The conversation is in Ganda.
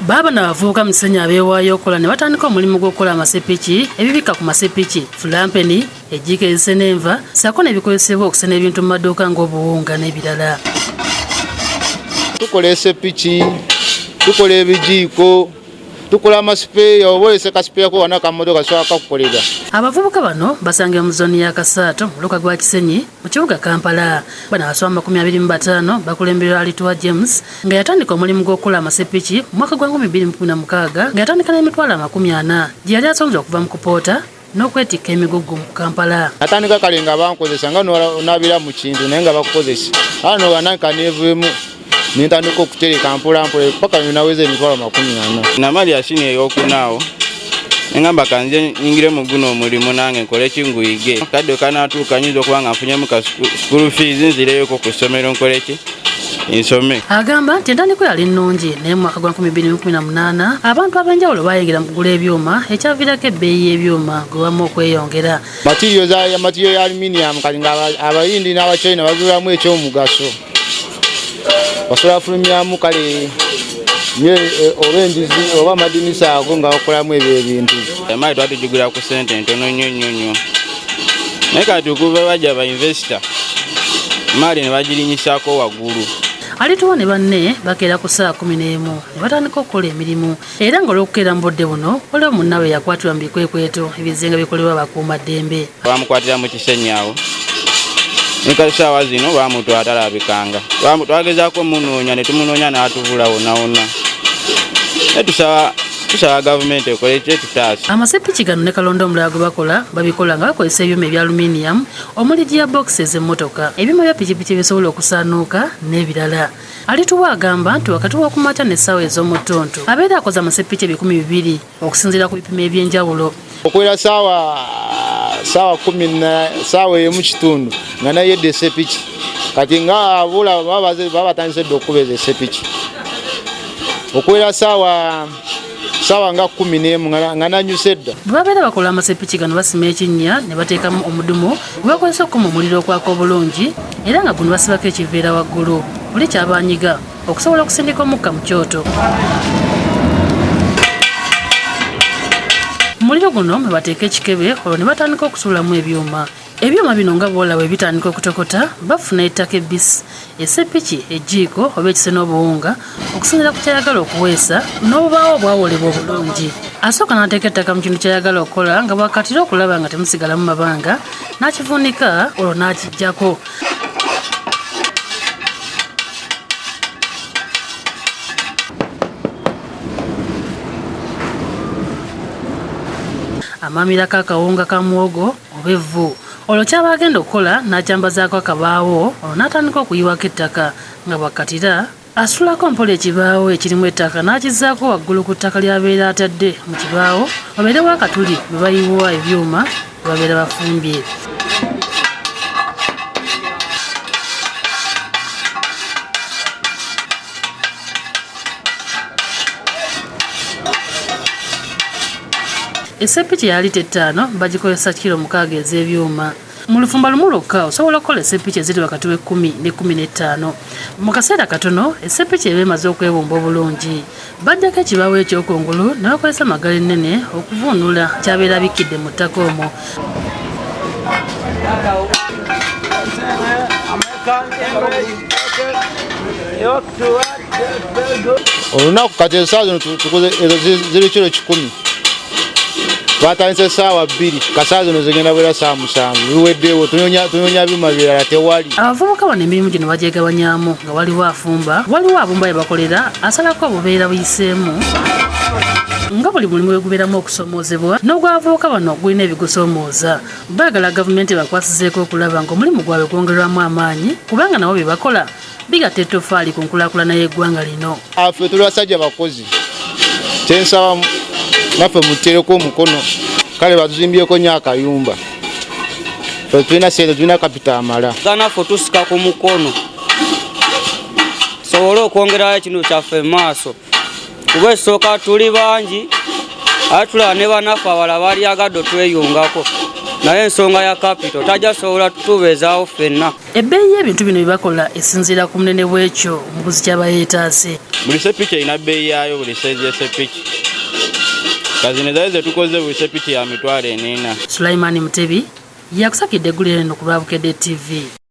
Baba n'abavubuka Musenya abeewaayo okukola ne batandika omulimu gw'okukola amasepiki ebibika ku masepiki fulampeni ejjiiko ezisena enva ssaako n'ebikozesebwa okusena ebintu mu maduuka ng'obuwunga n'ebirala. Tukola esepiki, tukola ebijiiko, tukola amasipeeya oba olese kasipeeya ko wana akamotoka sobola kukolera. Abavubuka bano basangibwa mu zooni ya Kasaato mu luka gwa Kisenyi mu kibuga Kampala. Bano abasoma 25 bakulemberwa Alitwa James nga yatandika omulimu gw'okukola amasepiki mu mwaka gwa 2016 nga yatandika n'emitwalo 40 gye yali asomza okuva mu kupoota n'okwetikka emigugu mu Kampala. Natandika kale nga bankozesa nga n'onaabira mu kintu naye nga bakukozesa. Ano wananka neevuemu nintandika okutereka mpolampola paka naweza emitwalo 40. Namali asini ey'okunaawo engamba kanze nyingire mu guno omulimu nange nkole kinguyige kadde kanatuuka nyinza okuba nga nfunyemu ka school fees nzireyoko ku ssomero nkole ki nsome. Agamba nti entandikwa yali nnungi naye mu mwaka gwa 2018 abantu ab'enjawulo bayingira mu kugula ebyuma ekyaviirako ebbeeyi y'ebyuma gwewamu okweyongera. Materiyo ya aluminium kali nga abayindi n'abachina bagulamu ekyomugaso basobola fulumyamu kale obenjizi oba amadinisa ago nga bakolamu ebyo ebintu. Emali twatujugula ku ssente ntono nnyo naye kati okuva bajja bainvesita mali ne bagirinyisako waggulu. Alituwa ne banne bakeera ku saa 11 ne batandika okukola emirimu era nga olw'okukeera mu budde buno waliwo munnawe yakwatirwa mu bikwekweto ebizenga bikolebwa abakuumaddembe. Bamukwatira mu Kisenyi awo nika saawa zino bamutwala atalabikanga twagezaako munoonya ne tumunoonya n'atubula wonna tusaba gavumenti ekole kyetutaasa. Amasepiki gano ne kalonda omulala gwe bakola babikola nga bakozesa ebyuma ebya aluminium omuli gearboxes emmotoka ebyuma bya pikipiki ebisobola okusaanuuka n'ebirala. Alituwa agamba nti wakati w'okumakya n'essaawa ez'omutonto abeera akoze amasepiki 200 okusinziira ku bipimo eby'enjawulo. Okwera saawa 10 saawa emu kitundu nga nayedde esepiki kati nga abula babatandise dde okubeza esepiki. Okwera saawa nga 11 nga nanyuse dda. Bwe babeera bakola amasepiki gano basima ekinnya ne bateekamu omudumu gwe bakozesa okukuma omuliro okwaka obulungi era nga guno basibako ekiveera waggulu buli kyabanyiga okusobola okusindika omukka mu kyoto. Muliro guno mwe bateeka ekikebe olwo ne batandika okusuulamu ebyuma. Ebyuma bino nga bwolaba ebitandika okutokota bafuna ettaka ebbisi, esepiki, ejjiiko oba ekisena obuwunga okusinziira ku kyayagala okuweesa n'obubaawo obwawolebwa obulungi. Asooka n'ateeka ettaka mu kintu kyayagala okukola nga bwakatira okulaba nga temusigalamu mabanga n'akivuunika olwo n'akiggyako. Amamira k'akawunga ka muwogo oba evvu olwo kyaba agenda okukola n'akyambazaako akabaawo olwo n'atandika okuyiwako ettaka nga bwakatira asulako mpola ekibaawo ekirimu ettaka n'akizzaako waggulu ku ttaka ly'abeera atadde mu kibaawo wabeerewo akatuli bwe bayiwa ebyuma bwe babeera bafumbye. Esepiki ya lita 5 bagikozesa kilo 6 ez'ebyuma. Mu lufumba lumu lwokka osobola okukola esepiki eziri wakati w'10 ne 15. Mu kaseera katono esepiki eba emaze okwebumba obulungi. Bajjako ekibaawo ekyokungulu ne bakozesa amagala ennene okuvuunula kyabeera bikidde mu ttaka omwo. Olunaku kati essaawa zino tukoze ezo ziri kilo 10. Twatandise saawa 2 kasaawa zino zigenda bwera saawa 7 biweddewo tunoonya byuma birala tewali. Abavubuka bano emirimu gino bagyegabanyamu nga waliwo afumba waliwo abumba yebakolera asalako obubeera buyiseemu nga buli mulimu we gubeeramu okusomoozebwa n'ogw'abavubuka bano gulina ebigusoomooza. Baagala gavumenti bakwasizeeko okulaba ng'omulimu gwabwe gwongerwamu amaanyi kubanga nabo bye bakola bigatta ettofaali ku nkulaakulana y'eggwanga lino. Ffe tuli basajja bakozi kyensaba naffe mutereko omukono kale batuzimbyeko nnyo akayumba ffe tulina sente tulina kapita amala ganaffe tusika ku mukono sobole okwongerayo ekintu kyaffe mu maaso kuba esooka tuli bangi ate tulaba ne banaffe abalala balyagadde otweyungako naye ensonga ya kapito tajja sobola tutubeezaawo ffenna. Ebbeeyi y'ebintu bino bye bakola esinziira ku munene bw'ekyo omuguzi ky'aba yeetaase. Buli sepiki erina bbeeyi yaayo, buli saizi y'esepiki. Kazino zaali ze tukoze buli sepiki ya mitwalo 40. Sulaiman Mutebi yakusakidde eggulire lino ku Lwabukedde TV.